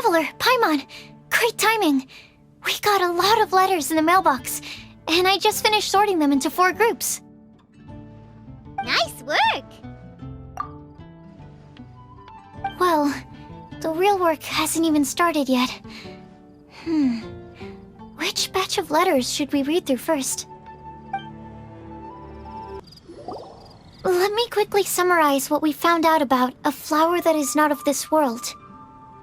Traveler, Paimon! Great timing! We got a lot of letters in the mailbox, and I just finished sorting them into 4 groups. Nice work! Well, the real work hasn't even started yet. Which batch of letters should we read through first? Let me quickly summarize what we found out about a flower that is not of this world.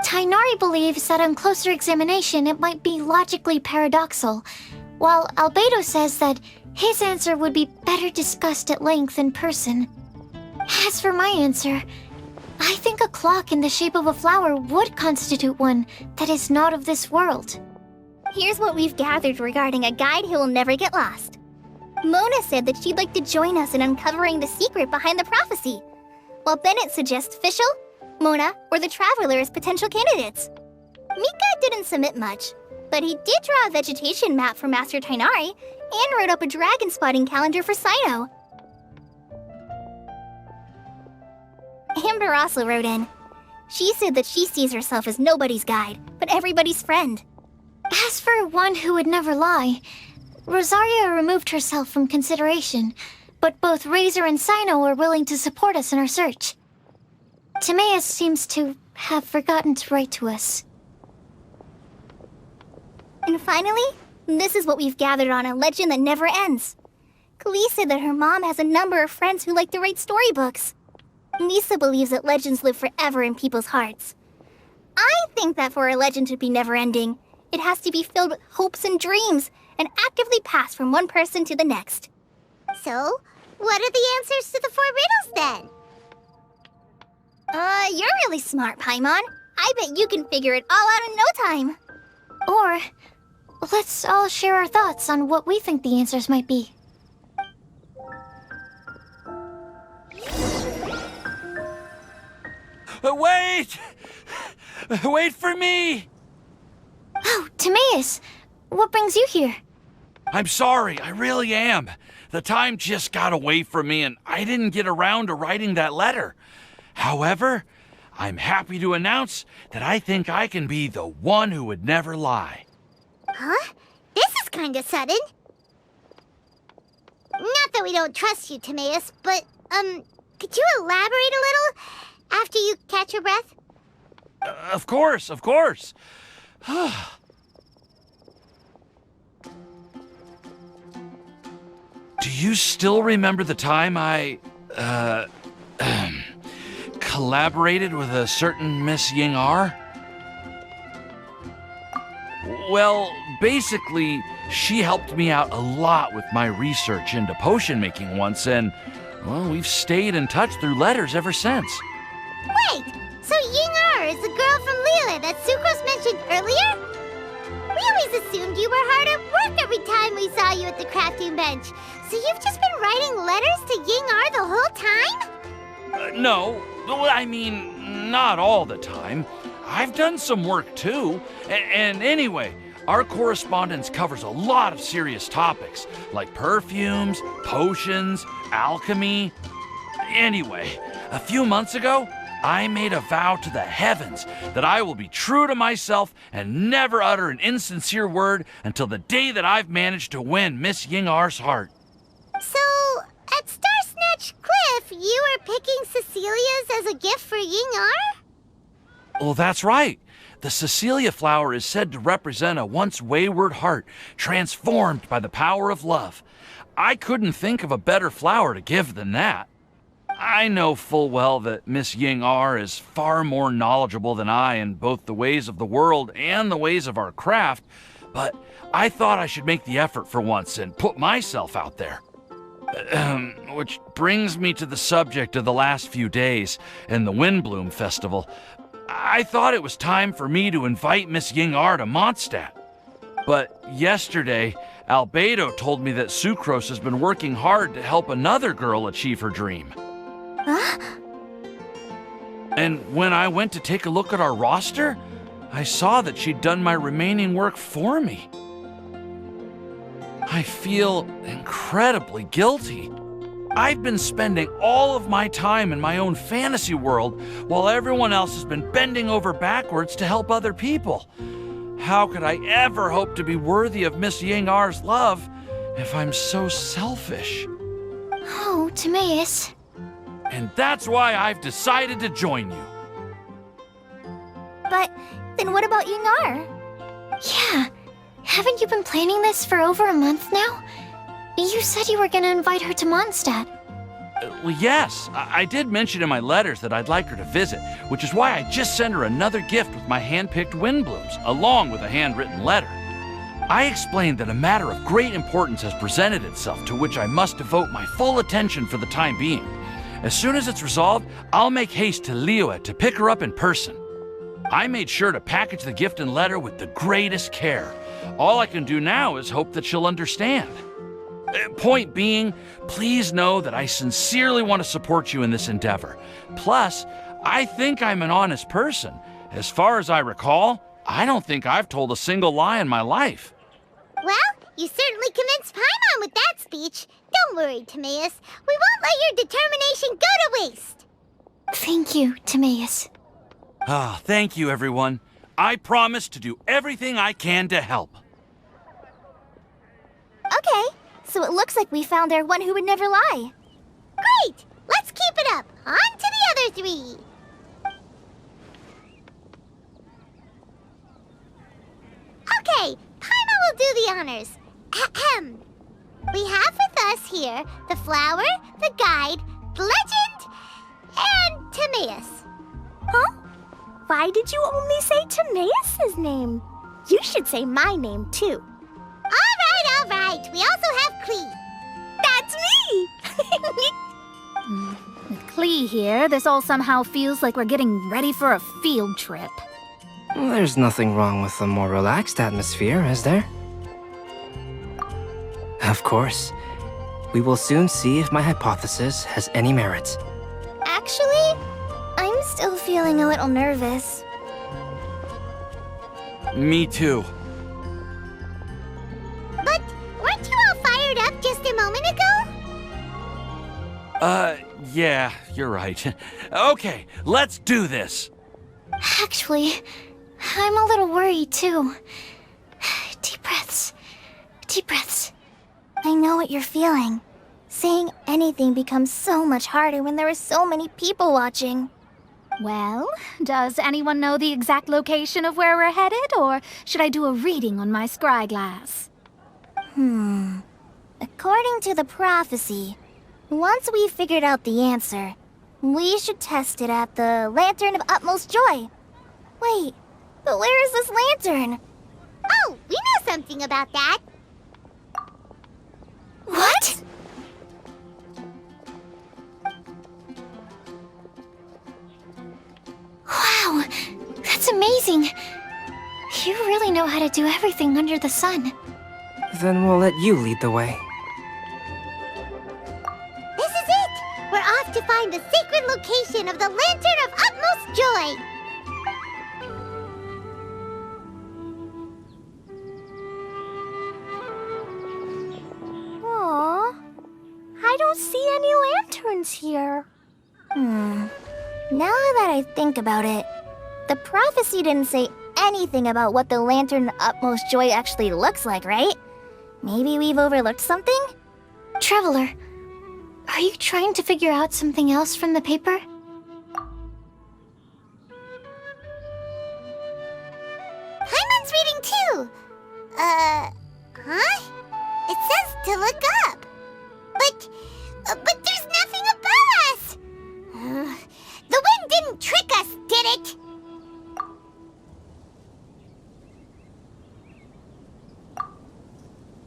Tighnari believes that on closer examination it might be logically paradoxal, while Albedo says that his answer would be better discussed at length in person. As for my answer, I think a clock in the shape of a flower would constitute one that is not of this world. Here's what we've gathered regarding a guide who will never get lost. Mona said that she'd like to join us in uncovering the secret behind the prophecy, while Bennett suggests Fischl, Mona, or the Traveler as potential candidates. Mika didn't submit much, but he did draw a vegetation map for Master Tighnari and wrote up a dragon spotting calendar for Cyno. Amber also wrote in. She said that she sees herself as nobody's guide, but everybody's friend. As for one who would never lie, Rosaria removed herself from consideration, but both Razor and Cyno are willing to support us in our search. Timaeus seems to have forgotten to write to us. And finally, this is what we've gathered on a legend that never ends. Klee said that her mom has a number of friends who like to write storybooks. Lisa believes that legends live forever in people's hearts. I think that for a legend to be never-ending, it has to be filled with hopes and dreams, and actively passed from one person to the next. So, what are the answers to the 4 riddles then? You're really smart, Paimon. I bet you can figure it all out in no time. Or, let's all share our thoughts on what we think the answers might be. Wait! Wait for me! Oh, Timaeus! What brings you here? I'm sorry, I really am. The time just got away from me and I didn't get around to writing that letter. However, I'm happy to announce that I think I can be the one who would never lie. Huh? This is kinda sudden. Not that we don't trust you, Timaeus, but, could you elaborate a little after you catch your breath? Of course, of course. Do you still remember the time I, collaborated with a certain Miss Ying-ar? Well, basically, she helped me out a lot with my research into potion making once, and, well, we've stayed in touch through letters ever since. Wait! So Ying-ar is the girl from Liyue that Sucrose mentioned earlier? We always assumed you were hard at work every time we saw you at the crafting bench. So you've just been writing letters to Ying-ar the whole time? No, I mean, not all the time. I've done some work too. And anyway, our correspondence covers a lot of serious topics, like perfumes, potions, alchemy. Anyway, a few months ago, I made a vow to the heavens that I will be true to myself and never utter an insincere word until the day that I've managed to win Miss Ying-ar's heart. So, at Star Snatch Cliff, you were picking Cecilia's as a gift for Ying-ar? Well, that's right. The Cecilia flower is said to represent a once wayward heart transformed by the power of love. I couldn't think of a better flower to give than that. I know full well that Miss Ying-ar is far more knowledgeable than I in both the ways of the world and the ways of our craft, but I thought I should make the effort for once and put myself out there. Which brings me to the subject of the last few days and the windblume'sfestival. I thought it was time for me to invite Miss Ying-ar to Mondstadt. But yesterday, Albedo told me that Sucrose has been working hard to help another girl achieve her dream. Huh? And when I went to take a look at our roster, I saw that she'd done my remaining work for me. I feel incredibly guilty. I've been spending all of my time in my own fantasy world while everyone else has been bending over backwards to help other people. How could I ever hope to be worthy of Miss Yingar's love if I'm so selfish? Oh, Timaeus. And that's why I've decided to join you. But then what about Yingar? Yeah. Haven't you been planning this for over a month now? You said you were gonna invite her to Mondstadt. Well, yes, I did mention in my letters that I'd like her to visit, which is why I just sent her another gift with my hand-picked windblooms, along with a handwritten letter. I explained that a matter of great importance has presented itself to which I must devote my full attention for the time being. As soon as it's resolved, I'll make haste to Liyue to pick her up in person. I made sure to package the gift and letter with the greatest care. All I can do now is hope that she'll understand. Point being, please know that I sincerely want to support you in this endeavor. Plus, I think I'm an honest person. As far as I recall, I don't think I've told a single lie in my life. Well, you certainly convinced Paimon with that speech. Don't worry, Timaeus. We won't let your determination go to waste. Thank you, Timaeus. Ah, thank you, everyone. I promise to do everything I can to help. Okay, so it looks like we found our one who would never lie. Great! Let's keep it up. On to the other three. Okay, Paimon will do the honors. Ahem. We have with us here the flower, the guide, the legend, and Timaeus. Huh? Why did you only say Timaeus' name? You should say my name, too. All right. We also have Klee. That's me! With Klee here, this all somehow feels like we're getting ready for a field trip. There's nothing wrong with a more relaxed atmosphere, is there? Of course. We will soon see if my hypothesis has any merit. Actually, I'm still feeling a little nervous. Me too. But weren't you all fired up just a moment ago? Yeah, you're right. Okay, let's do this. Actually, I'm a little worried too. Deep breaths. Deep breaths. I know what you're feeling. Saying anything becomes so much harder when there are so many people watching. Well, does anyone know the exact location of where we're headed, or should I do a reading on my scry glass? According to the prophecy, once we've figured out the answer, we should test it at the Lantern of Utmost Joy. Wait, but where is this lantern? Oh, we know something about that. What? Wow, that's amazing. You really know how to do everything under the sun. Then we'll let you lead the way. This is it! We're off to find the sacred location of the Lantern of Utmost Joy. Aww, I don't see any lanterns here. Now that I think about it, the prophecy didn't say anything about what the Lantern of Utmost Joy actually looks like, right? Maybe we've overlooked something? Traveler, are you trying to figure out something else from the paper? Paimon's reading too. Huh? It says to look up. But there's nothing above us. The wind didn't trick us, did it?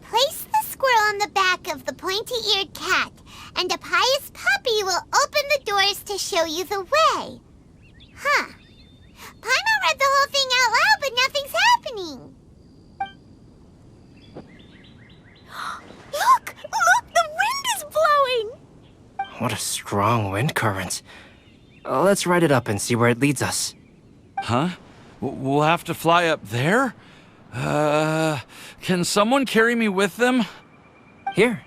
Place the squirrel on the back of the pointy-eared cat, and a pious puppy will open the doors to show you the way. Huh. Paimon read the whole thing out loud, but nothing's happening. Look! The wind is blowing! What a strong wind current. Let's ride it up and see where it leads us. Huh? We'll have to fly up there? Can someone carry me with them? Here.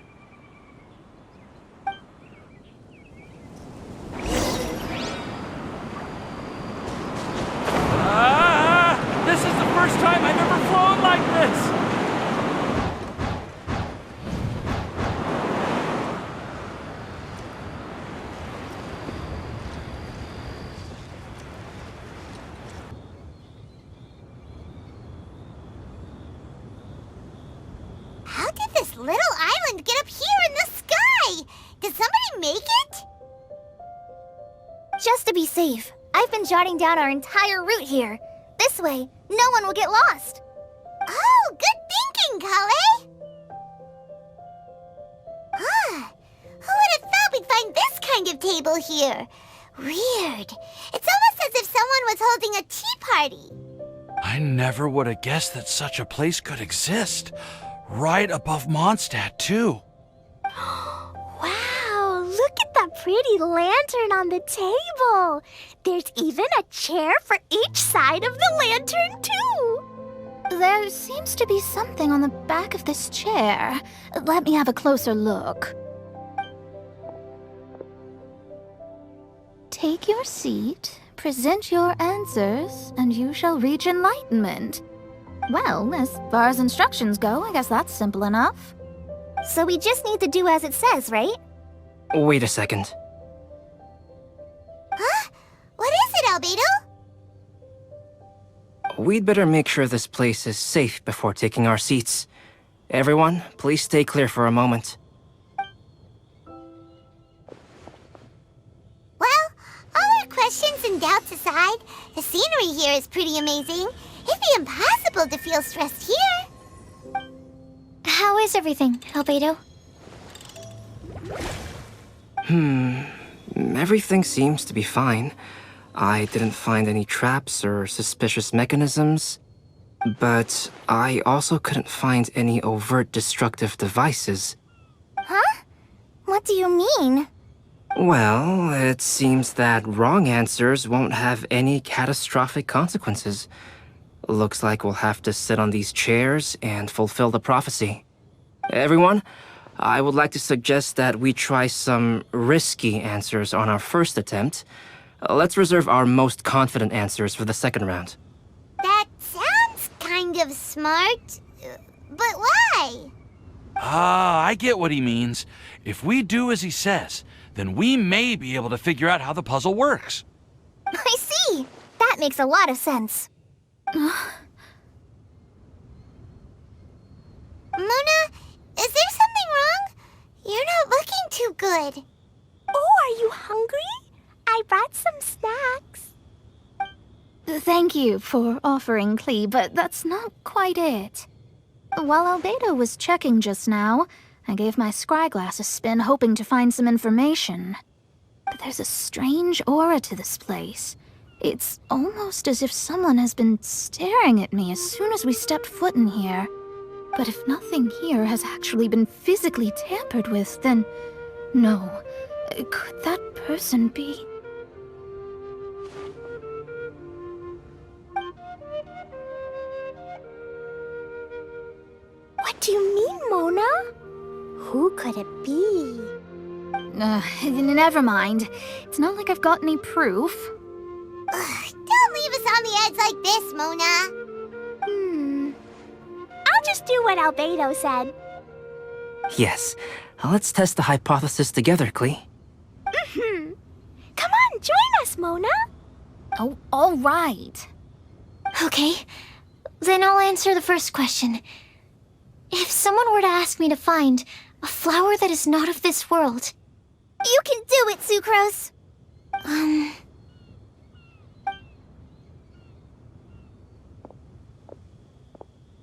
this little island get up here in the sky? Did somebody make it? Just to be safe, I've been jotting down our entire route here. This way, no one will get lost. Oh, good thinking, Kale! Ah, who would have thought we'd find this kind of table here? Weird. It's almost as if someone was holding a tea party. I never would have guessed that such a place could exist. Right above Mondstadt, too. Wow, look at that pretty lantern on the table. There's even a chair for each side of the lantern, too. There seems to be something on the back of this chair. Let me have a closer look. Take your seat, present your answers, and you shall reach enlightenment. Well, as far as instructions go, I guess that's simple enough. So we just need to do as it says, right? Wait a second. Huh? What is it, Albedo? We'd better make sure this place is safe before taking our seats. Everyone, please stay clear for a moment. Well, all our questions and doubts aside, the scenery here is pretty amazing. It'd be impossible to feel stressed here. How is everything, Albedo? Everything seems to be fine. I didn't find any traps or suspicious mechanisms, but I also couldn't find any overt destructive devices. Huh? What do you mean? Well, it seems that wrong answers won't have any catastrophic consequences. Looks like we'll have to sit on these chairs and fulfill the prophecy. Everyone, I would like to suggest that we try some risky answers on our first attempt. Let's reserve our most confident answers for the second round. That sounds kind of smart, but why? Ah, I get what he means. If we do as he says, then we may be able to figure out how the puzzle works. I see. That makes a lot of sense. Mona, is there something wrong? You're not looking too good. Oh, are you hungry? I brought some snacks. Thank you for offering, Klee, but that's not quite it. While Albedo was checking just now, I gave my scryglass a spin hoping to find some information. But there's a strange aura to this place. It's almost as if someone has been staring at me as soon as we stepped foot in here. But if nothing here has actually been physically tampered with, then no. Could that person be? What do you mean, Mona? Who could it be? Never mind. It's not like I've got any proof. Don't leave us on the edge like this, Mona. I'll just do what Albedo said. Yes, let's test the hypothesis together, Klee. Come on, join us, Mona. Oh, all right. Okay, then I'll answer the first question. If someone were to ask me to find a flower that is not of this world... You can do it, Sucrose!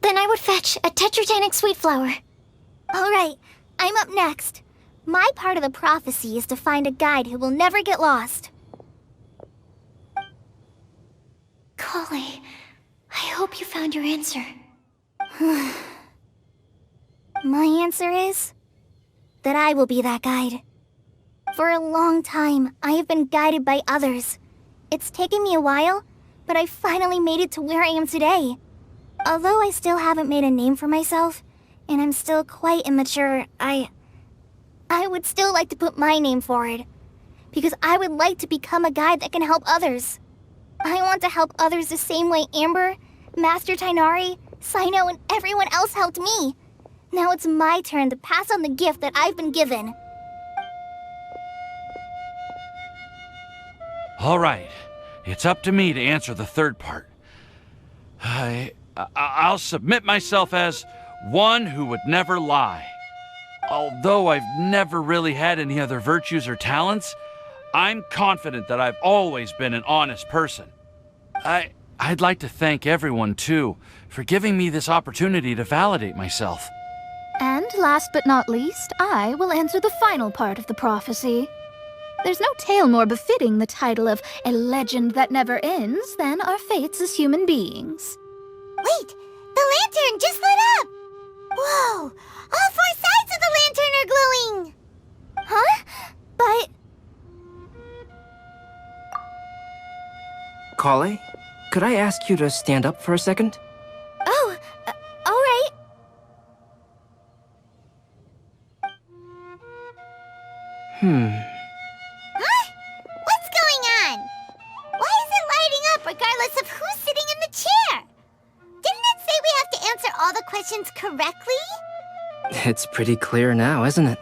Then I would fetch a tetragenic sweet flower. Alright, I'm up next. My part of the prophecy is to find a guide who will never get lost. Kale, I hope you found your answer. My answer is that I will be that guide. For a long time, I have been guided by others. It's taken me a while, but I finally made it to where I am today. Although I still haven't made a name for myself, and I'm still quite immature, I would still like to put my name forward. Because I would like to become a guide that can help others. I want to help others the same way Amber, Master Tainari, Sino, and everyone else helped me. Now it's my turn to pass on the gift that I've been given. All right, it's up to me to answer the third part. I'll submit myself as one who would never lie. Although I've never really had any other virtues or talents, I'm confident that I've always been an honest person. I'd like to thank everyone, too, for giving me this opportunity to validate myself. And last but not least, I will answer the final part of the prophecy. There's no tale more befitting the title of a legend that never ends than our fates as human beings. Wait, the lantern just lit up! Whoa, all 4 sides of the lantern are glowing! Huh? But Kale, could I ask you to stand up for a second? oh, all right. Huh? What's going on? Why is it lighting up regardless of who's sitting in the chair? Didn't it say we have to answer all the questions correctly? It's pretty clear now, isn't it?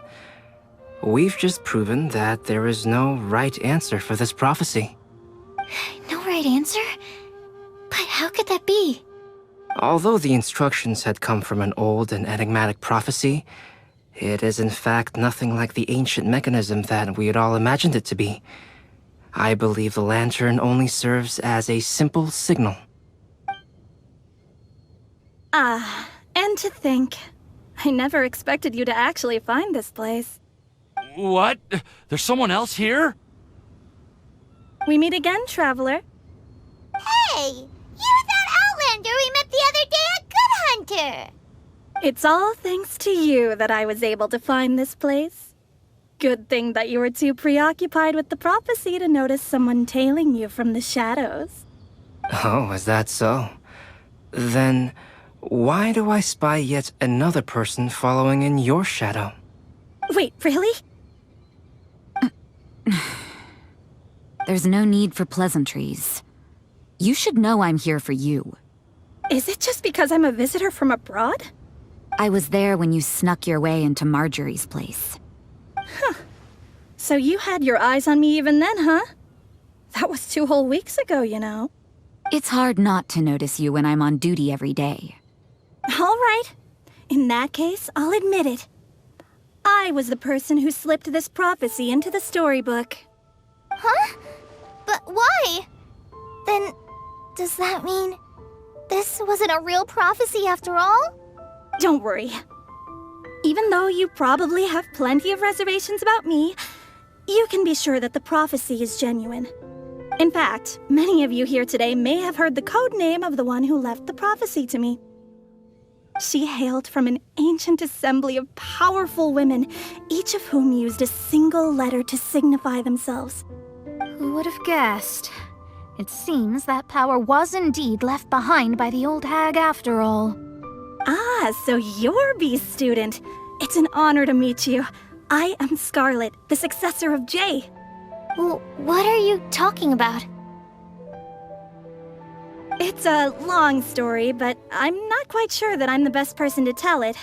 We've just proven that there is no right answer for this prophecy. No right answer? But how could that be? Although the instructions had come from an old and enigmatic prophecy, it is in fact nothing like the ancient mechanism that we had all imagined it to be. I believe the lantern only serves as a simple signal. And to think, I never expected you to actually find this place. What? There's someone else here? We meet again, traveler. Hey, you're that Outlander we met the other day at Good Hunter! It's all thanks to you that I was able to find this place. Good thing that you were too preoccupied with the prophecy to notice someone tailing you from the shadows. Oh, is that so? Then, why do I spy yet another person following in your shadow? Wait, really? There's no need for pleasantries. You should know I'm here for you. Is it just because I'm a visitor from abroad? I was there when you snuck your way into Marjorie's place. So you had your eyes on me even then, huh? That was 2 whole weeks ago, you know. It's hard not to notice you when I'm on duty every day. All right. In that case, I'll admit it. I was the person who slipped this prophecy into the storybook. Huh? But why? Then, does that mean this wasn't a real prophecy after all? Don't worry. Even though you probably have plenty of reservations about me, you can be sure that the prophecy is genuine. In fact, many of you here today may have heard the code name of the one who left the prophecy to me. She hailed from an ancient assembly of powerful women, each of whom used a single letter to signify themselves. Who would have guessed? It seems that power was indeed left behind by the old hag after all. Ah, so you're B's student. It's an honor to meet you. I am Scarlet, the successor of Jay. Well, what are you talking about? It's a long story, but I'm not quite sure that I'm the best person to tell it.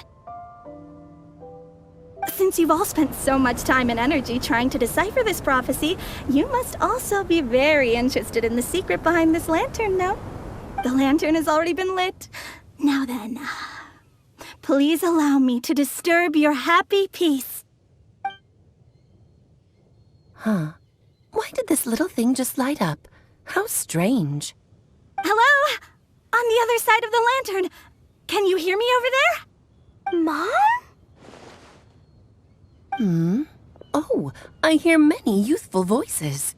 Since you've all spent so much time and energy trying to decipher this prophecy, you must also be very interested in the secret behind this lantern, no? The lantern has already been lit. Now then, please allow me to disturb your happy peace. Huh. Why did this little thing just light up? How strange. Hello? On the other side of the lantern. Can you hear me over there? Mom? Oh, I hear many youthful voices.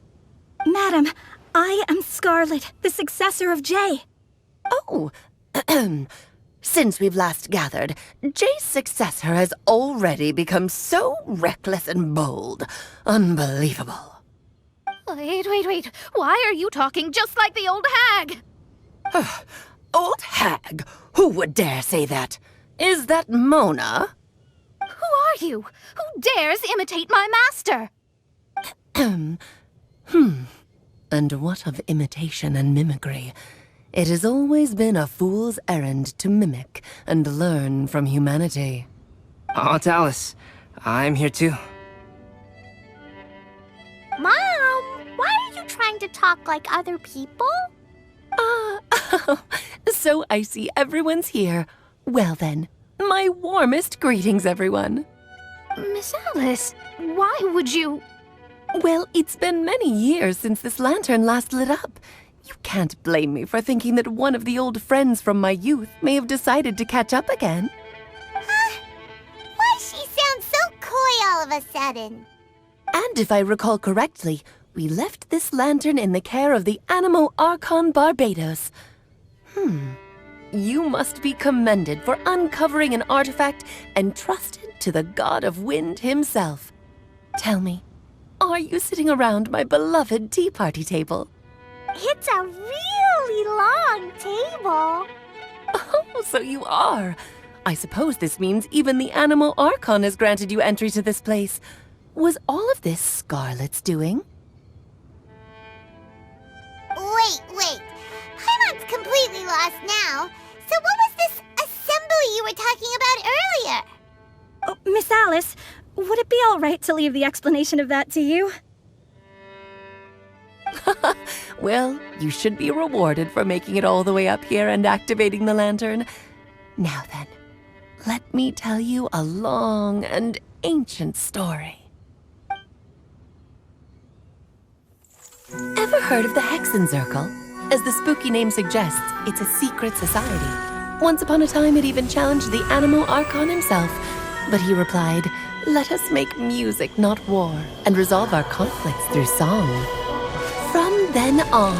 Madam, I am Scarlet, the successor of Jay. Oh, since we've last gathered, Jay's successor has already become so reckless and bold. Unbelievable. Wait. Why are you talking just like the old hag? Old hag? Who would dare say that? Is that Mona? Who are you? Who dares imitate my master? And what of imitation and mimicry? It has always been a fool's errand to mimic and learn from humanity. Aunt Alice, I'm here too. Mom, why are you trying to talk like other people? So I see everyone's here. Well then, my warmest greetings, everyone. Miss Alice, why would you... Well, it's been many years since this lantern last lit up. You can't blame me for thinking that one of the old friends from my youth may have decided to catch up again. Why does she sound so coy all of a sudden? And if I recall correctly, we left this lantern in the care of the Animo Archon Barbados. You must be commended for uncovering an artifact entrusted to the god of wind himself. Tell me, are you sitting around my beloved tea party table? It's a really long table. Oh, so you are. I suppose this means even the Animo Archon has granted you entry to this place. Was all of this Scarlet's doing? Wait. Paimon's completely lost now. So what was this assembly you were talking about earlier? Oh, Miss Alice, would it be all right to leave the explanation of that to you? Well, you should be rewarded for making it all the way up here and activating the lantern. Now then, let me tell you a long and ancient story. Ever heard of the Hexenzirkel? As the spooky name suggests, it's a secret society. Once upon a time, it even challenged the Animo Archon himself. But he replied, "Let us make music, not war, and resolve our conflicts through song." From then on,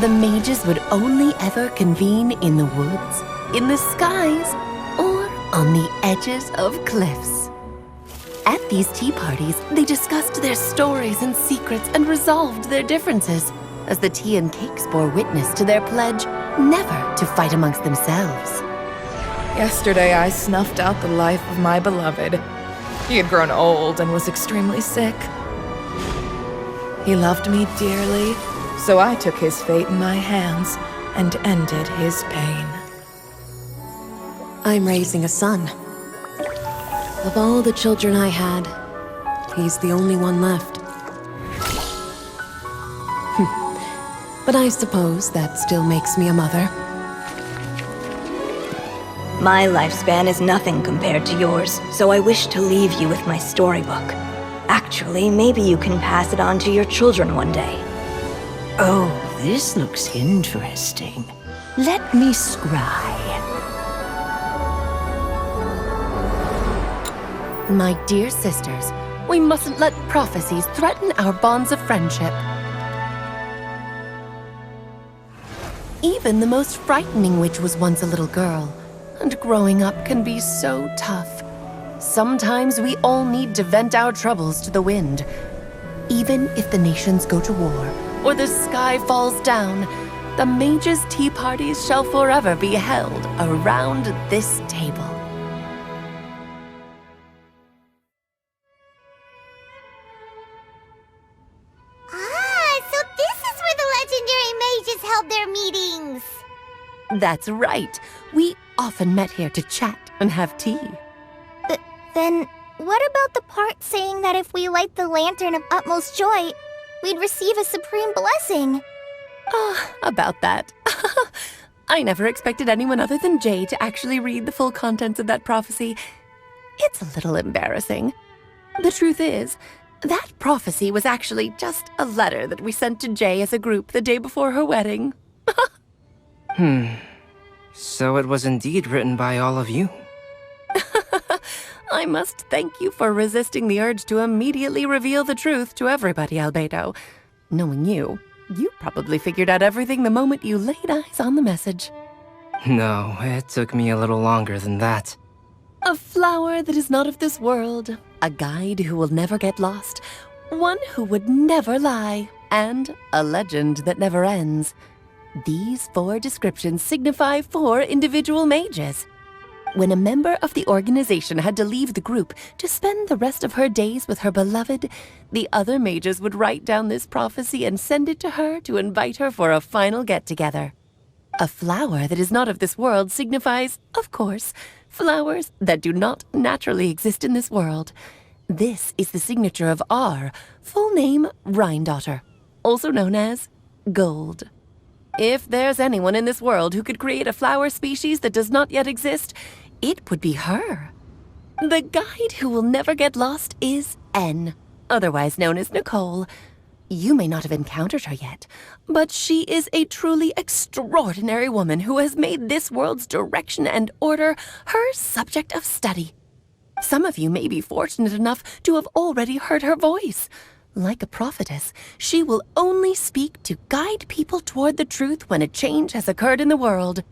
the mages would only ever convene in the woods, in the skies, or on the edges of cliffs. At these tea parties, they discussed their stories and secrets and resolved their differences, as the tea and cakes bore witness to their pledge never to fight amongst themselves. Yesterday I snuffed out the life of my beloved. He had grown old and was extremely sick. He loved me dearly, so I took his fate in my hands and ended his pain. I'm raising a son. Of all the children I had, he's the only one left. But I suppose that still makes me a mother. My lifespan is nothing compared to yours, so I wish to leave you with my storybook. Actually, maybe you can pass it on to your children one day. Oh, this looks interesting. Let me scry. My dear sisters, we mustn't let prophecies threaten our bonds of friendship. Even the most frightening witch was once a little girl, and growing up can be so tough. Sometimes we all need to vent our troubles to the wind. Even if the nations go to war, or the sky falls down, the mages' tea parties shall forever be held around this table. So this is where the legendary mages held their meetings. That's right. We often met here to chat and have tea. Then, what about the part saying that if we light the lantern of utmost joy, we'd receive a supreme blessing? About that. I never expected anyone other than Jay to actually read the full contents of that prophecy. It's a little embarrassing. The truth is, that prophecy was actually just a letter that we sent to Jay as a group the day before her wedding. So it was indeed written by all of you. I must thank you for resisting the urge to immediately reveal the truth to everybody, Albedo. Knowing you probably figured out everything the moment you laid eyes on the message. No, it took me a little longer than that. A flower that is not of this world, a guide who will never get lost, one who would never lie, and a legend that never ends. These 4 descriptions signify 4 individual mages. When a member of the organization had to leave the group to spend the rest of her days with her beloved, the other mages would write down this prophecy and send it to her to invite her for a final get-together. A flower that is not of this world signifies, of course, flowers that do not naturally exist in this world. This is the signature of our full name, Rhindaughter, also known as Gold. If there's anyone in this world who could create a flower species that does not yet exist, it would be her. The guide who will never get lost is N, otherwise known as Nicole. You may not have encountered her yet, but she is a truly extraordinary woman who has made this world's direction and order her subject of study. Some of you may be fortunate enough to have already heard her voice. Like a prophetess, she will only speak to guide people toward the truth when a change has occurred in the world.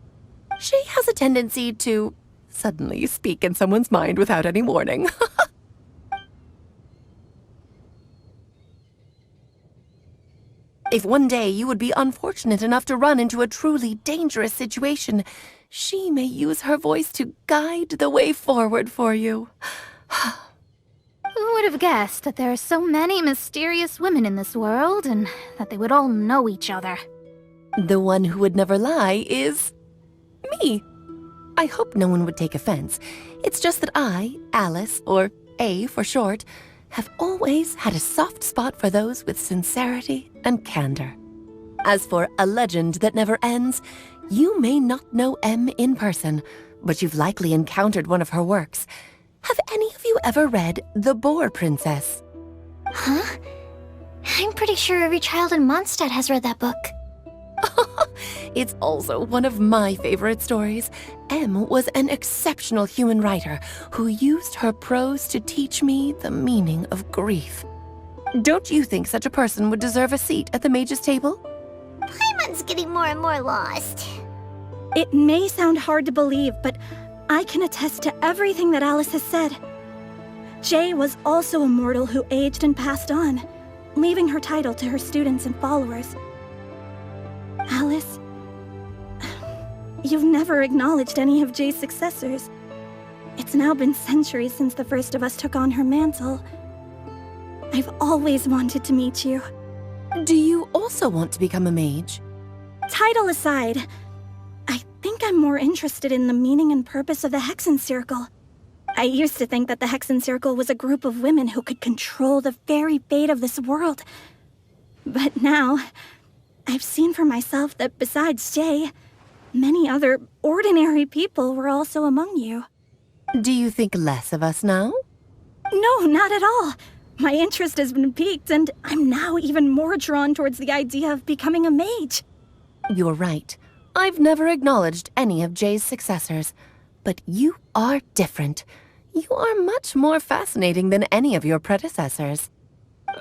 She has a tendency to suddenly speak in someone's mind without any warning. If one day you would be unfortunate enough to run into a truly dangerous situation, she may use her voice to guide the way forward for you. Who would have guessed that there are so many mysterious women in this world, and that they would all know each other? The one who would never lie is me. I hope no one would take offense. It's just that I, Alice, or A for short, have always had a soft spot for those with sincerity and candor. As for a legend that never ends, you may not know M in person, but you've likely encountered one of her works. Have any of you ever read The Boar Princess? Huh? I'm pretty sure every child in Mondstadt has read that book. It's also one of my favorite stories. M was an exceptional human writer who used her prose to teach me the meaning of grief. Don't you think such a person would deserve a seat at the mage's table? Paimon's getting more and more lost. It may sound hard to believe, but I can attest to everything that Alice has said. Jay was also a mortal who aged and passed on, leaving her title to her students and followers. Alice, you've never acknowledged any of Jay's successors. It's now been centuries since the first of us took on her mantle. I've always wanted to meet you. Do you also want to become a mage? Title aside, I think I'm more interested in the meaning and purpose of the Hexen Circle. I used to think that the Hexen Circle was a group of women who could control the very fate of this world. But now, I've seen for myself that besides Jay, many other ordinary people were also among you. Do you think less of us now? No, not at all. My interest has been piqued, and I'm now even more drawn towards the idea of becoming a mage. You're right. I've never acknowledged any of Jay's successors. But you are different. You are much more fascinating than any of your predecessors.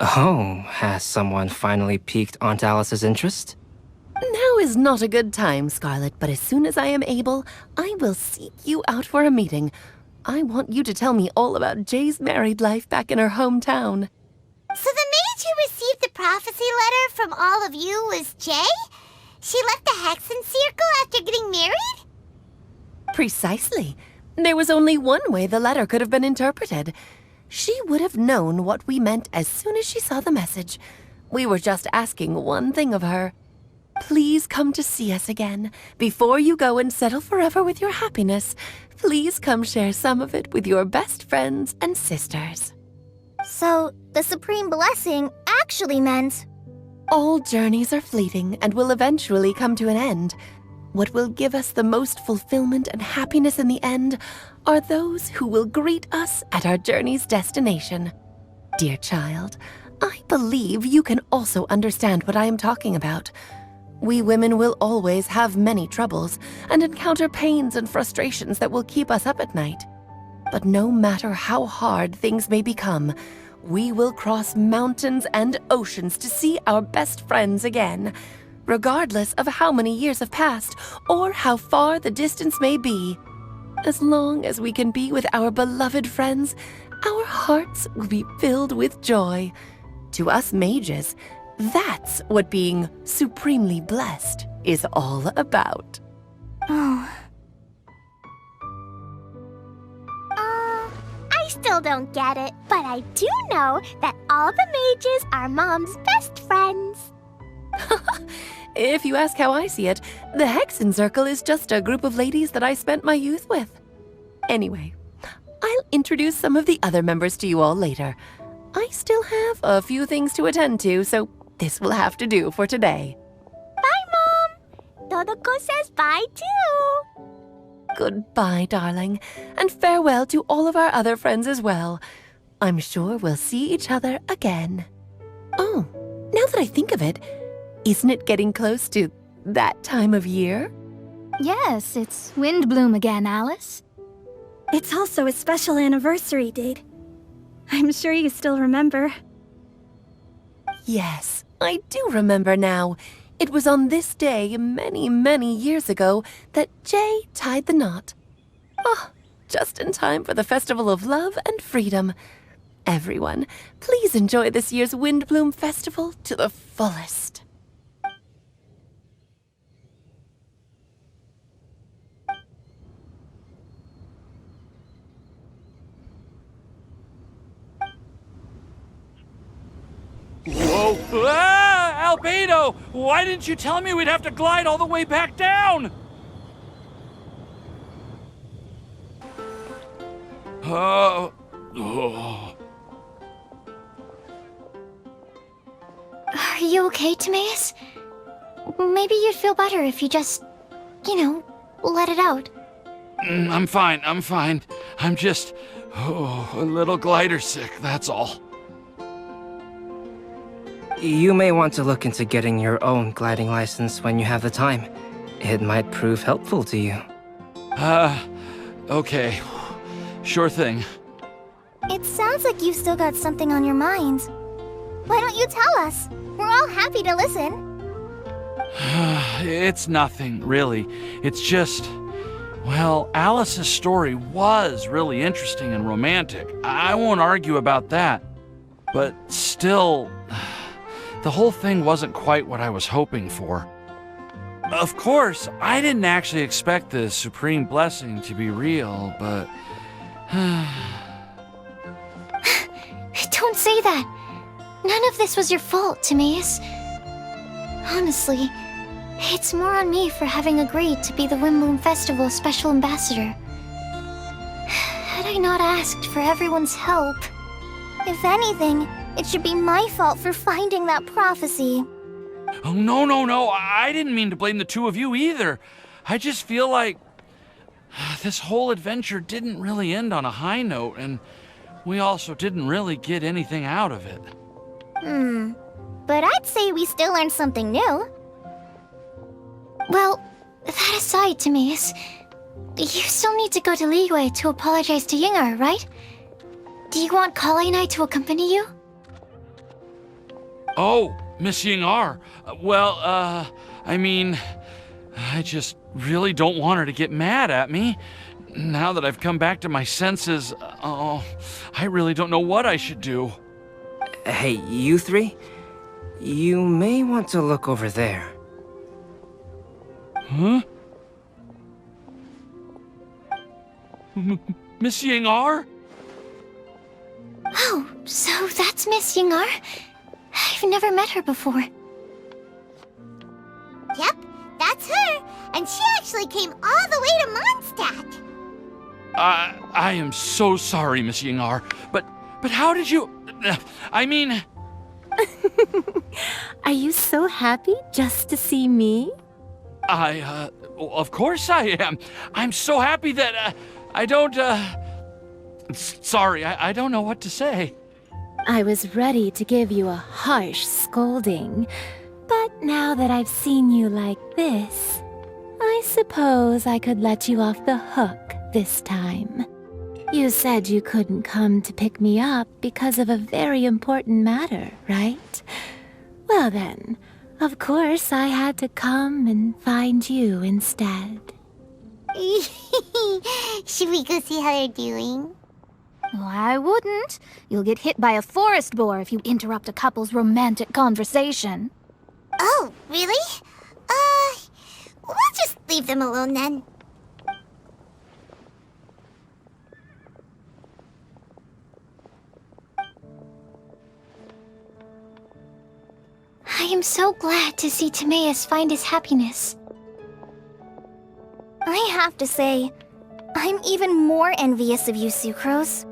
Oh, has someone finally piqued Aunt Alice's interest? Now is not a good time, Scarlet, but as soon as I am able, I will seek you out for a meeting. I want you to tell me all about Jay's married life back in her hometown. So the mage who received the prophecy letter from all of you was Jay? She left the Hexen Circle after getting married? Precisely. There was only one way the letter could have been interpreted. She would have known what we meant as soon as she saw the message. We were just asking one thing of her. Please come to see us again. Before you go and settle forever with your happiness, please come share some of it with your best friends and sisters. So, the Supreme Blessing actually meant... All journeys are fleeting and will eventually come to an end. What will give us the most fulfillment and happiness in the end are those who will greet us at our journey's destination. Dear child, I believe you can also understand what I am talking about. We women will always have many troubles and encounter pains and frustrations that will keep us up at night. But no matter how hard things may become, we will cross mountains and oceans to see our best friends again, regardless of how many years have passed or how far the distance may be. As long as we can be with our beloved friends, our hearts will be filled with joy. To us mages, that's what being supremely blessed is all about. I still don't get it, but I do know that all the mages are Mom's best friends. If you ask how I see it, the Hexen Circle is just a group of ladies that I spent my youth with. Anyway, I'll introduce some of the other members to you all later. I still have a few things to attend to, so this will have to do for today. Bye, Mom. Todoko says bye, too. Goodbye, darling, and farewell to all of our other friends as well. I'm sure we'll see each other again. Oh, now that I think of it, isn't it getting close to that time of year? Yes, it's Windbloom again, Alice. It's also a special anniversary date. I'm sure you still remember. Yes, I do remember now. It was on this day many, many years ago that Jay tied the knot. Oh, just in time for the Festival of Love and Freedom. Everyone, please enjoy this year's Windblume Festival to the fullest. Whoa! Ah! Albedo! Why didn't you tell me we'd have to glide all the way back down? Oh. Are you okay, Timaeus? Maybe you'd feel better if you just, let it out. I'm fine. I'm just, a little glider sick, that's all. You may want to look into getting your own gliding license when you have the time. It might prove helpful to you. Okay. Sure thing. It sounds like you've still got something on your mind. Why don't you tell us? We're all happy to listen. It's nothing, really. It's just, well, Alice's story was really interesting and romantic. I won't argue about that. But still, the whole thing wasn't quite what I was hoping for. Of course, I didn't actually expect the supreme blessing to be real, but... Don't say that. None of this was your fault, Timaeus. Honestly, it's more on me for having agreed to be the Windblume Festival Special Ambassador. Had I not asked for everyone's help... If anything, it should be my fault for finding that prophecy. Oh, no. I didn't mean to blame the two of you either. I just feel like this whole adventure didn't really end on a high note, and we also didn't really get anything out of it. But I'd say we still learned something new. Well, that aside, Timaeus, you still need to go to Liyue to apologize to Yingar, right? Do you want Kale and I to accompany you? Oh, Miss Yingar. I mean, I just really don't want her to get mad at me. Now that I've come back to my senses, I really don't know what I should do. Hey, you three? You may want to look over there. Huh? Miss Yingar? Oh, so that's Miss Yingar? I've never met her before. Yep, that's her. And she actually came all the way to Mondstadt. I am so sorry, Miss Yingar, but how did you... I mean... Are you so happy just to see me? Of course I am. I'm so happy that, I don't, Sorry, I don't know what to say. I was ready to give you a harsh scolding, but now that I've seen you like this, I suppose I could let you off the hook this time. You said you couldn't come to pick me up because of a very important matter, right? Well then, of course I had to come and find you instead. Should we go see how they're doing? Oh, I wouldn't. You'll get hit by a forest boar if you interrupt a couple's romantic conversation. Oh, really? We'll just leave them alone then. I am so glad to see Timaeus find his happiness. I have to say, I'm even more envious of you, Sucrose.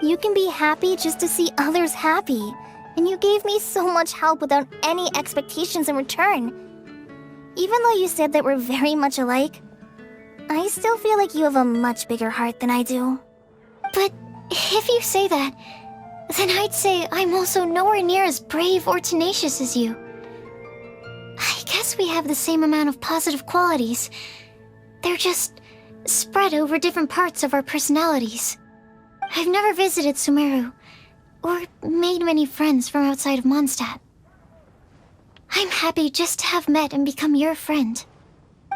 You can be happy just to see others happy, and you gave me so much help without any expectations in return. Even though you said that we're very much alike, I still feel like you have a much bigger heart than I do. But if you say that, then I'd say I'm also nowhere near as brave or tenacious as you. I guess we have the same amount of positive qualities. They're just spread over different parts of our personalities. I've never visited Sumeru, or made many friends from outside of Mondstadt. I'm happy just to have met and become your friend.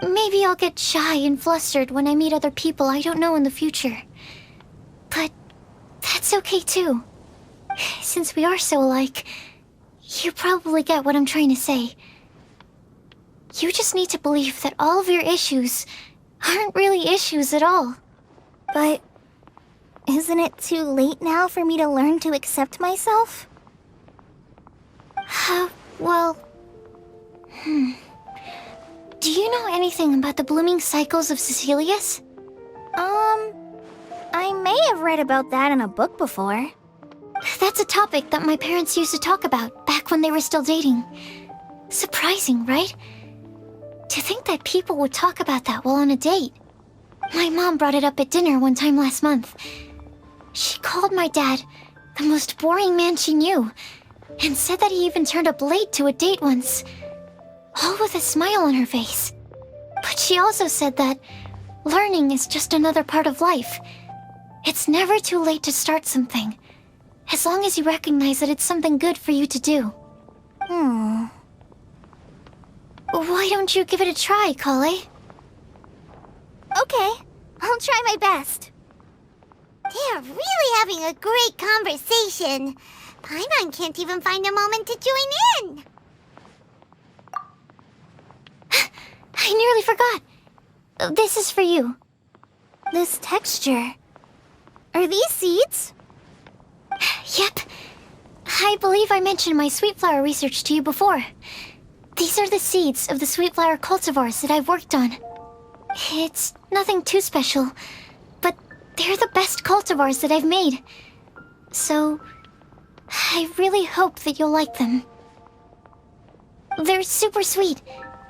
Maybe I'll get shy and flustered when I meet other people I don't know in the future. But that's okay too. Since we are so alike, you probably get what I'm trying to say. You just need to believe that all of your issues aren't really issues at all. But isn't it too late now for me to learn to accept myself? Well... Do you know anything about the blooming cycles of Cecilius? I may have read about that in a book before. That's a topic that my parents used to talk about back when they were still dating. Surprising, right? To think that people would talk about that while on a date. My mom brought it up at dinner one time last month. She called my dad the most boring man she knew, and said that he even turned up late to a date once, all with a smile on her face. But she also said that learning is just another part of life. It's never too late to start something, as long as you recognize that it's something good for you to do. Why don't you give it a try, Kale? Okay, I'll try my best. They're really having a great conversation. Paimon can't even find a moment to join in. I nearly forgot. This is for you. This texture. Are these seeds? Yep. I believe I mentioned my sweet flower research to you before. These are the seeds of the sweet flower cultivars that I've worked on. It's nothing too special, but they're the best cultivars that I've made. So, I really hope that you'll like them. They're super sweet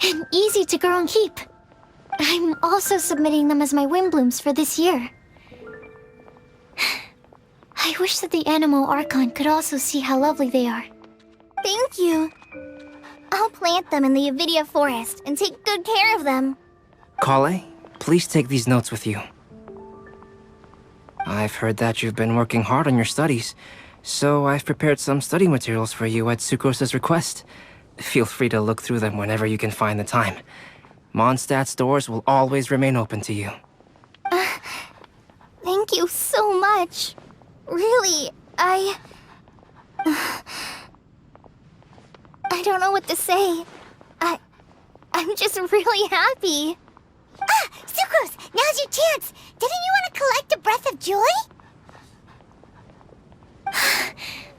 and easy to grow and keep. I'm also submitting them as my windblooms for this year. I wish that the Animo Archon could also see how lovely they are. Thank you. I'll plant them in the Avidia forest and take good care of them. Kale, please take these notes with you. I've heard that you've been working hard on your studies, so I've prepared some study materials for you at Sucrose's request. Feel free to look through them whenever you can find the time. Mondstadt's doors will always remain open to you. Thank you so much. Really, I don't know what to say. I'm just really happy. Ah! Sucrose! Now's your chance! Didn't you want to collect a breath of joy?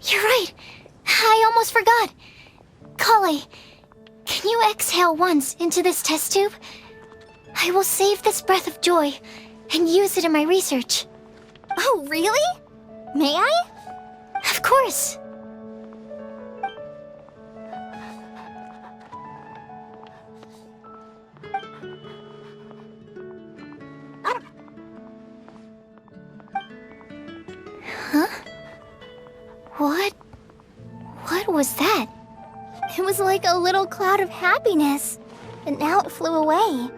You're right. I almost forgot. Kale, can you exhale once into this test tube? I will save this breath of joy and use it in my research. Oh, really? May I? Of course. Huh? What was that? It was like a little cloud of happiness, but now it flew away.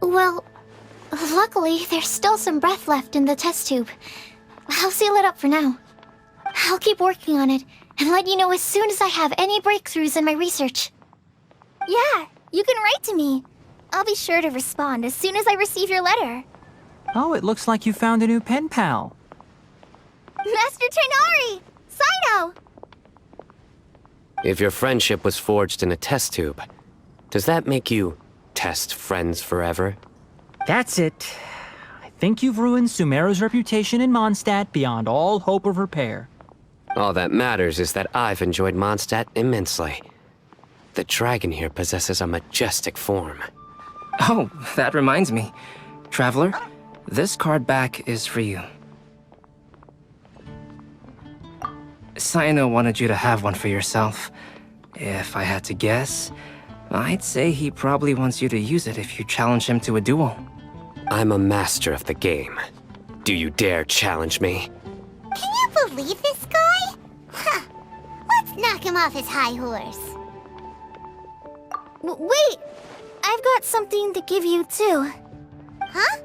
Well, luckily, there's still some breath left in the test tube. I'll seal it up for now. I'll keep working on it and let you know as soon as I have any breakthroughs in my research. Yeah, you can write to me. I'll be sure to respond as soon as I receive your letter. Oh, it looks like you found a new pen pal. Master Tainari! Sino! If your friendship was forged in a test tube, does that make you test friends forever? That's it. I think you've ruined Sumeru's reputation in Mondstadt beyond all hope of repair. All that matters is that I've enjoyed Mondstadt immensely. The dragon here possesses a majestic form. Oh, that reminds me. Traveler, this card back is for you. Sino wanted you to have one for yourself. If I had to guess, I'd say he probably wants you to use it if you challenge him to a duel. I'm a master of the game. Do you dare challenge me? Can you believe this guy? Huh. Let's knock him off his high horse. Wait! I've got something to give you, too. Huh?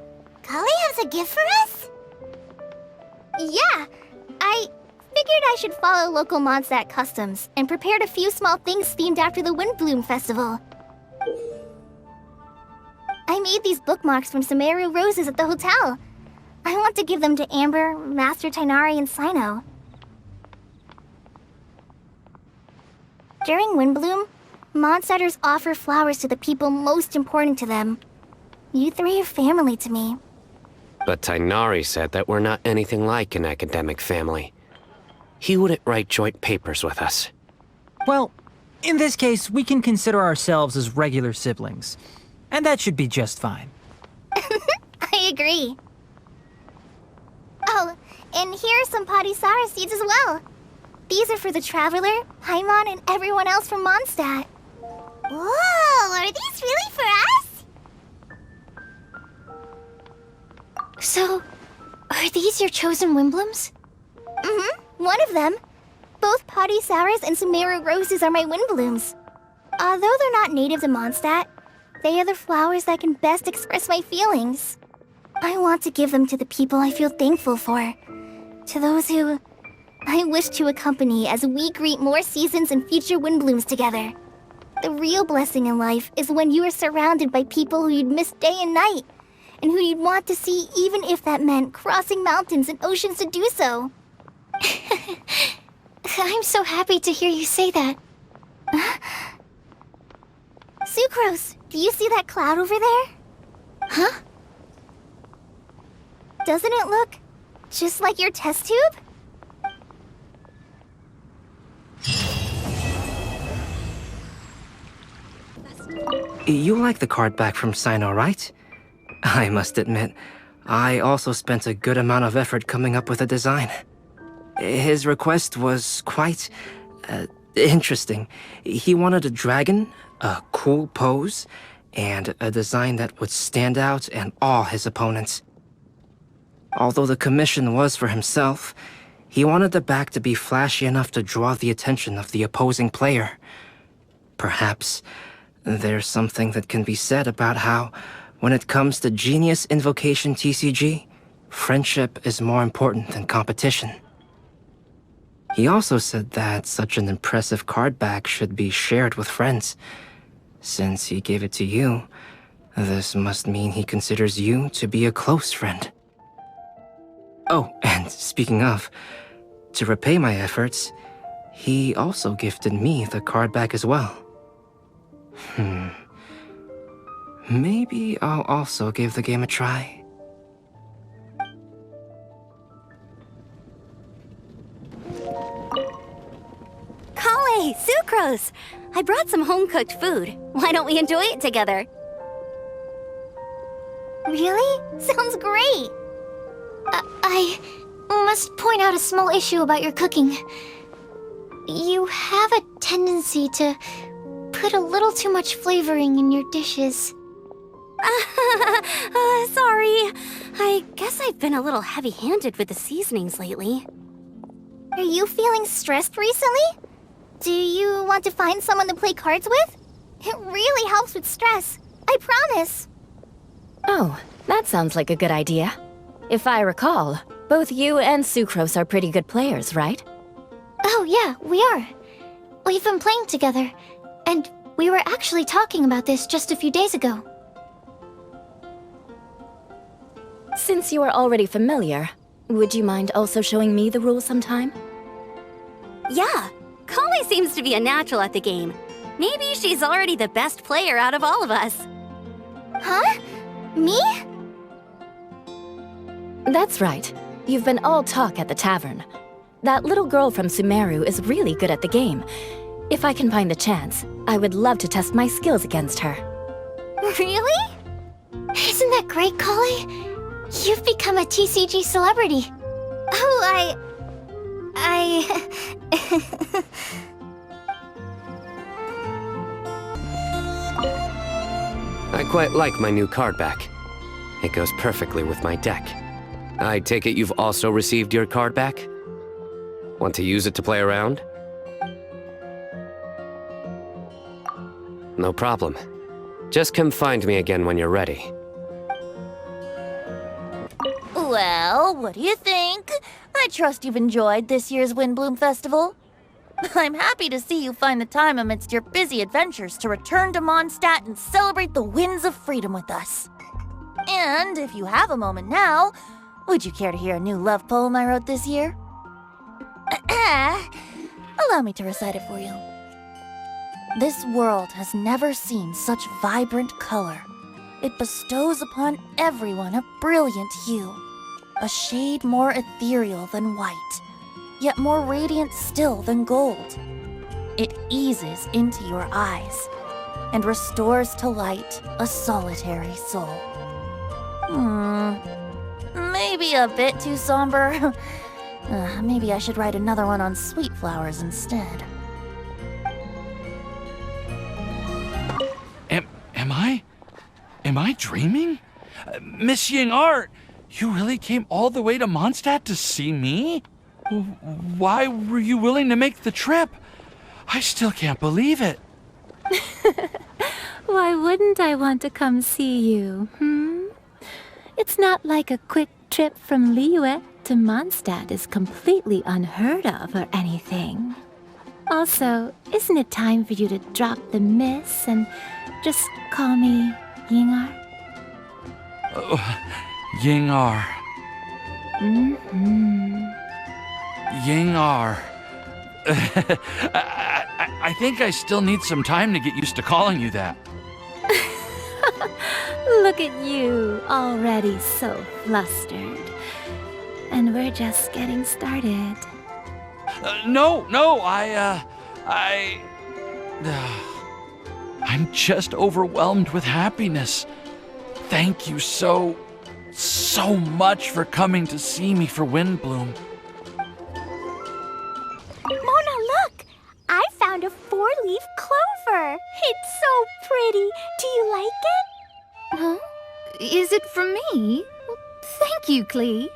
Kali has a gift for us? Yeah! I figured I should follow local Mondstadt customs and prepared a few small things themed after the Windblume Festival. I made these bookmarks from Sumeru roses at the hotel. I want to give them to Amber, Master Tighnari, and Sino. During Windblume, Mondstadters offer flowers to the people most important to them. You three are family to me. But Tighnari said that we're not anything like an academic family. He wouldn't write joint papers with us. Well, in this case, we can consider ourselves as regular siblings. And that should be just fine. I agree. Oh, and here are some Padisara seeds as well. These are for the Traveler, Paimon, and everyone else from Mondstadt. Whoa, are these really for us? So, are these your chosen Windblooms? Mm-hmm, one of them. Both Padisaras and Sumeru roses are my Windblooms. Although they're not native to Mondstadt, they are the flowers that can best express my feelings. I want to give them to the people I feel thankful for. To those who I wish to accompany as we greet more seasons and future Windblooms together. The real blessing in life is when you are surrounded by people who you'd miss day and night, and who you'd want to see even if that meant crossing mountains and oceans to do so. I'm so happy to hear you say that. Sucrose, do you see that cloud over there? Huh? Doesn't it look just like your test tube? You like the card back from Sino, right? I must admit, I also spent a good amount of effort coming up with a design. His request was quite interesting. He wanted a dragon, a cool pose, and a design that would stand out and awe his opponents. Although the commission was for himself, he wanted the back to be flashy enough to draw the attention of the opposing player. Perhaps there's something that can be said about how, when it comes to Genius Invocation TCG, friendship is more important than competition. He also said that such an impressive card back should be shared with friends. Since he gave it to you, this must mean he considers you to be a close friend. Oh, and speaking of, to repay my efforts, he also gifted me the card back as well. Maybe I'll also give the game a try. Kale, Sucrose! I brought some home-cooked food. Why don't we enjoy it together? Really? Sounds great! I must point out a small issue about your cooking. You have a tendency to put a little too much flavoring in your dishes. Sorry. I guess I've been a little heavy-handed with the seasonings lately. Are you feeling stressed recently? Do you want to find someone to play cards with? It really helps with stress. I promise. Oh, that sounds like a good idea. If I recall, both you and Sucrose are pretty good players, right? Oh yeah, we are. We've been playing together, and we were actually talking about this just a few days ago. Since you are already familiar, would you mind also showing me the rules sometime? Yeah, Kale seems to be a natural at the game. Maybe she's already the best player out of all of us. Huh? Me? That's right. You've been all talk at the tavern. That little girl from Sumeru is really good at the game. If I can find the chance, I would love to test my skills against her. Really? Isn't that great, Kale? You've become a TCG celebrity. Oh, I quite like my new card back. It goes perfectly with my deck. I take it you've also received your card back? Want to use it to play around? No problem. Just come find me again when you're ready. Well, what do you think? I trust you've enjoyed this year's Windblume Festival. I'm happy to see you find the time amidst your busy adventures to return to Mondstadt and celebrate the winds of freedom with us. And if you have a moment now, would you care to hear a new love poem I wrote this year? Allow me to recite it for you. This world has never seen such vibrant color. It bestows upon everyone a brilliant hue, a shade more ethereal than white, yet more radiant still than gold. It eases into your eyes and restores to light a solitary soul. Maybe a bit too somber. Maybe I should write another one on sweet flowers instead. Am I dreaming? Miss Ying-Art, you really came all the way to Mondstadt to see me? Why were you willing to make the trip? I still can't believe it. Why wouldn't I want to come see you, It's not like a quick trip from Liyue to Mondstadt is completely unheard of or anything. Also, isn't it time for you to drop the miss and just call me Ying-Art? Ying-Art. Ying-Art. I think I still need some time to get used to calling you that. Look at you, already so flustered. And we're just getting started. No, I'm just overwhelmed with happiness. Thank you so much for coming to see me for Windblume. Mona, look! I found a 4-leaf clover. It's so pretty. Do you like it? Huh? Is it for me? Thank you, Klee.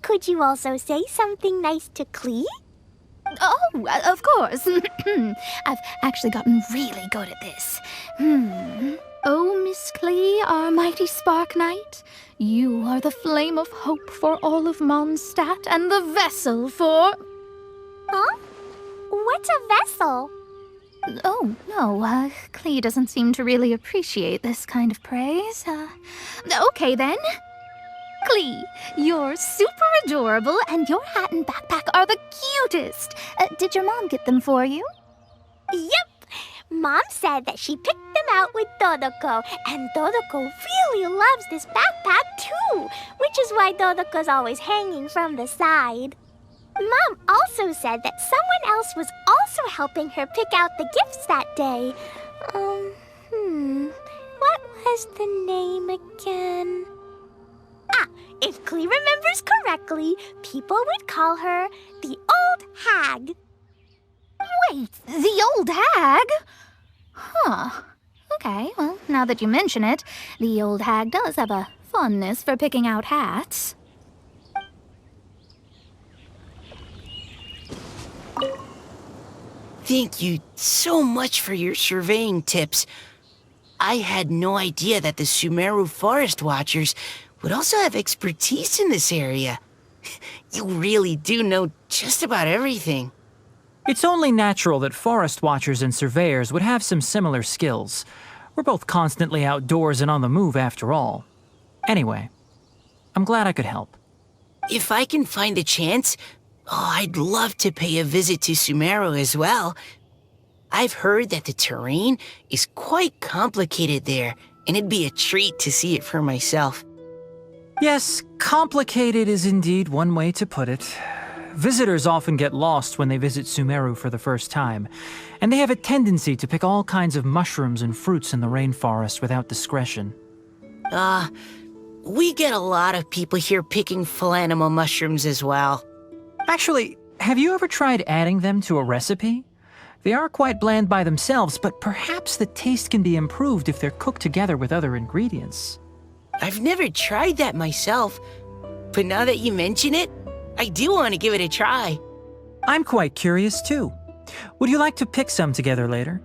Could you also say something nice to Klee? Oh, of course. I've actually gotten really good at this. Oh, Miss Klee, our mighty Spark Knight, you are the flame of hope for all of Mondstadt and the vessel for... Huh? What's a vessel? Oh, no, Klee doesn't seem to really appreciate this kind of praise. Okay then. Klee, you're super adorable, and your hat and backpack are the cutest. Did your mom get them for you? Yep! Mom said that she picked them out with Dodoko, and Dodoko really loves this backpack too, which is why Dodoko's always hanging from the side. Mom also said that someone else was also helping her pick out the gifts that day. What was the name again? If Klee remembers correctly, people would call her the Old Hag. Wait, the Old Hag? Huh. Okay, well, now that you mention it, the Old Hag does have a fondness for picking out hats. Thank you so much for your surveying tips. I had no idea that the Sumeru Forest Watchers would also have expertise in this area. You really do know just about everything. It's only natural that forest watchers and surveyors would have some similar skills. We're both constantly outdoors and on the move after all. Anyway, I'm glad I could help. If I can find a chance, I'd love to pay a visit to Sumeru as well. I've heard that the terrain is quite complicated there, and it'd be a treat to see it for myself. Yes, complicated is indeed one way to put it. Visitors often get lost when they visit Sumeru for the first time, and they have a tendency to pick all kinds of mushrooms and fruits in the rainforest without discretion. We get a lot of people here picking Phalanima mushrooms as well. Actually, have you ever tried adding them to a recipe? They are quite bland by themselves, but perhaps the taste can be improved if they're cooked together with other ingredients. I've never tried that myself, but now that you mention it, I do want to give it a try. I'm quite curious too. Would you like to pick some together later?